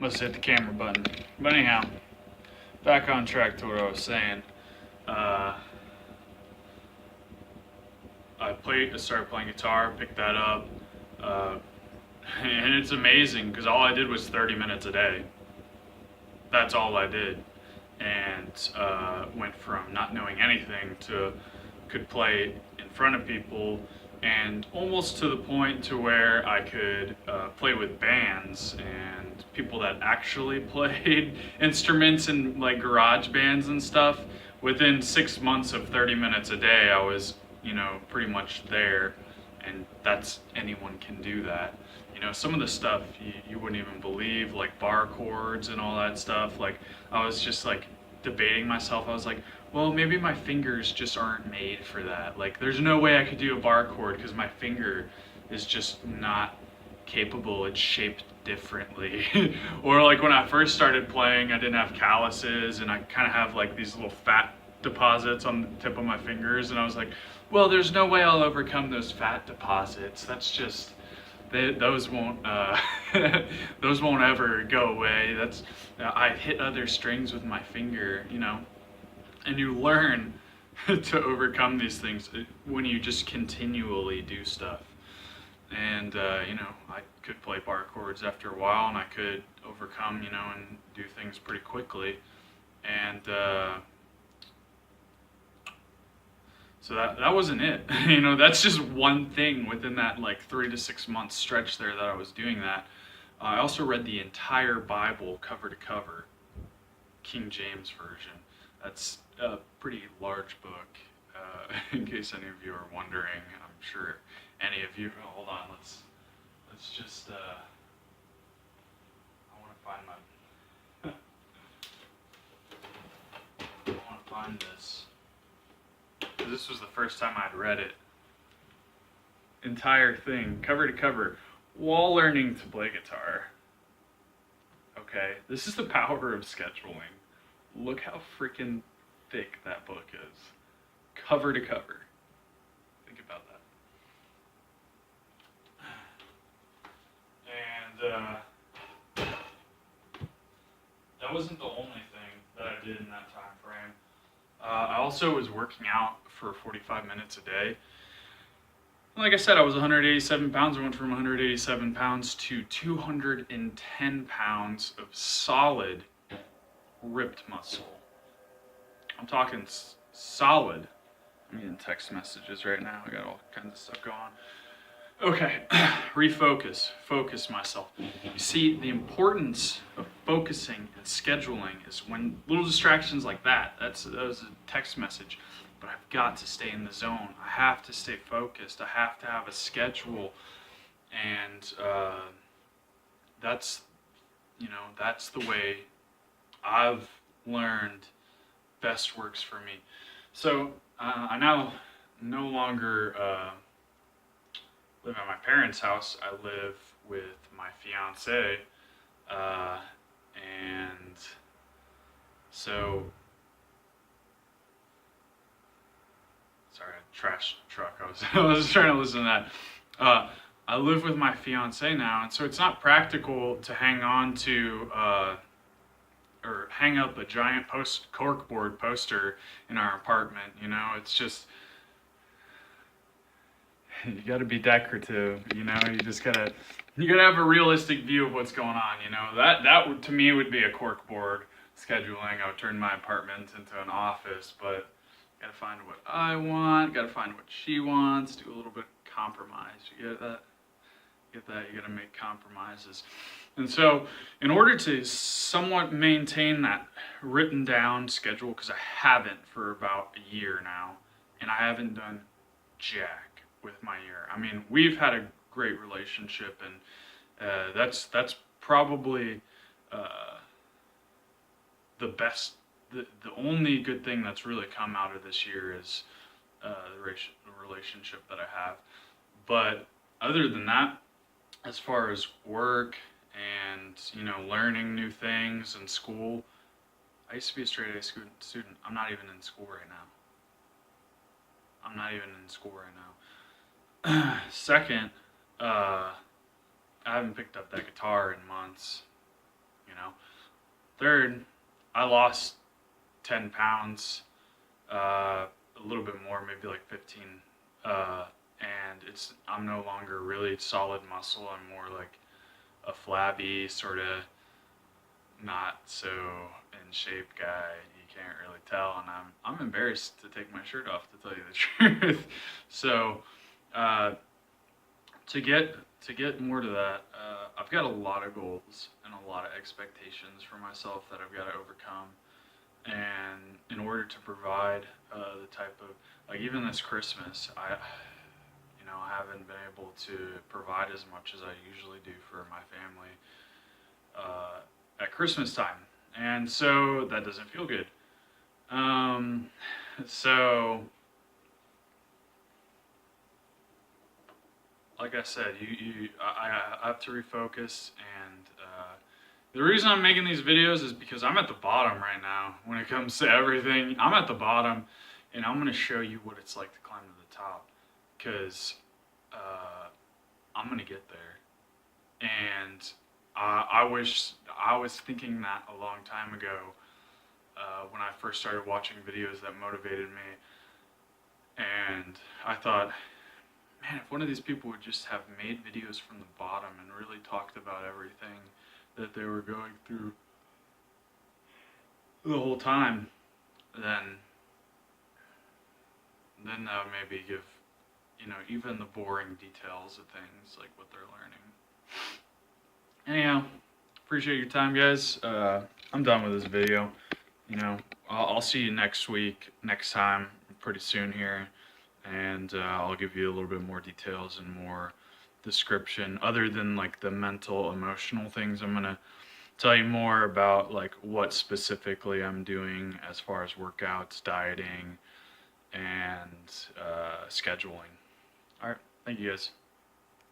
Must have hit the camera button. But anyhow, back on track to what I was saying. Uh, I started playing guitar, picked that up, uh, and it's amazing because all I did was 30 minutes a day. That's all I did, and went from not knowing anything to could play in front of people, and almost to the point to where I could play with bands and people that actually played instruments in like garage bands and stuff. Within 6 months of 30 minutes a day, I was, pretty much there, and that's anyone can do that. Some of the stuff you wouldn't even believe, like bar chords and all that stuff. Like, I was just like debating myself. I was like, well, maybe my fingers just aren't made for that. Like, there's no way I could do a bar chord because my finger is just not capable. It's shaped differently. Or like when I first started playing, I didn't have calluses, and I kind of have like these little fat deposits on the tip of my fingers, and I was like, well, there's no way I'll overcome those fat deposits. That's just those won't those won't ever go away. That's I hit other strings with my finger, and you learn to overcome these things when you just continually do stuff. And I could play bar chords after a while, and I could overcome, and do things pretty quickly. And so that wasn't it. That's just one thing within that like 3 to 6 month stretch there that I was doing that. I also read the entire Bible cover to cover, King James version. That's a pretty large book. In case any of you are wondering, I'm sure any of you. Hold on, let's just. I want to find my. I want to find this. This was the first time I'd read it. Entire thing, cover to cover, while learning to play guitar. Okay, this is the power of scheduling. Look how freaking thick that book is. Cover to cover. Think about that. And that wasn't the only thing that I did in that time frame. I also was working out for 45 minutes a day. Like I said, I was 187 pounds. I went from 187 pounds to 210 pounds of solid ripped muscle. I'm talking solid. I'm getting text messages right now. I got all kinds of stuff going on. Okay, refocus, focus myself. You see, the importance of focusing and scheduling is when little distractions like that was a text message, but I've got to stay in the zone. I have to stay focused. I have to have a schedule, and that's the way I've learned best works for me. So I now no longer live at my parents' house. I live with my fiance, and so sorry, trash truck. I was trying to listen to that. I live with my fiance now, and so it's not practical to hang on to or hang up a giant corkboard poster in our apartment. It's just you got to be decorative. You gotta have a realistic view of what's going on. That to me would be a corkboard scheduling. I would turn my apartment into an office, but gotta find what I want, gotta find what she wants, do a little bit of compromise. You get that? You gotta make compromises. And so, in order to somewhat maintain that written down schedule, because I haven't for about a year now, and I haven't done jack with my year. I mean, we've had a great relationship, and that's probably the best. The only good thing that's really come out of this year is the relationship that I have. But other than that, as far as work and learning new things and school, I used to be a straight A student. I'm not even in school right now. Second, I haven't picked up that guitar in months. Third, I lost 10 pounds, a little bit more, maybe like 15. And I'm no longer really solid muscle. I'm more like a flabby, sort of not so in shape guy. You can't really tell, and I'm embarrassed to take my shirt off, to tell you the truth. So, uh, to get more to that, I've got a lot of goals and a lot of expectations for myself that I've got to overcome. And in order to provide the type of, like, even this Christmas, I haven't been able to provide as much as I usually do for my family at Christmas time, and so that doesn't feel good. Um, so, like I said, I have to refocus, and the reason I'm making these videos is because I'm at the bottom right now when it comes to everything. I'm at the bottom, and I'm gonna show you what it's like to climb to the top, because I'm gonna get there. And I wish I was thinking that a long time ago when I first started watching videos that motivated me. And I thought, man, if one of these people would just have made videos from the bottom and really talked about everything that they were going through the whole time, then that would maybe give, even the boring details of things like what they're learning. Anyhow, appreciate your time, guys. I'm done with this video. I'll see you next week, next time, pretty soon here, and I'll give you a little bit more details and more description, other than like the mental, emotional things. I'm gonna tell you more about like what specifically I'm doing as far as workouts, dieting, and scheduling. All right, thank you guys.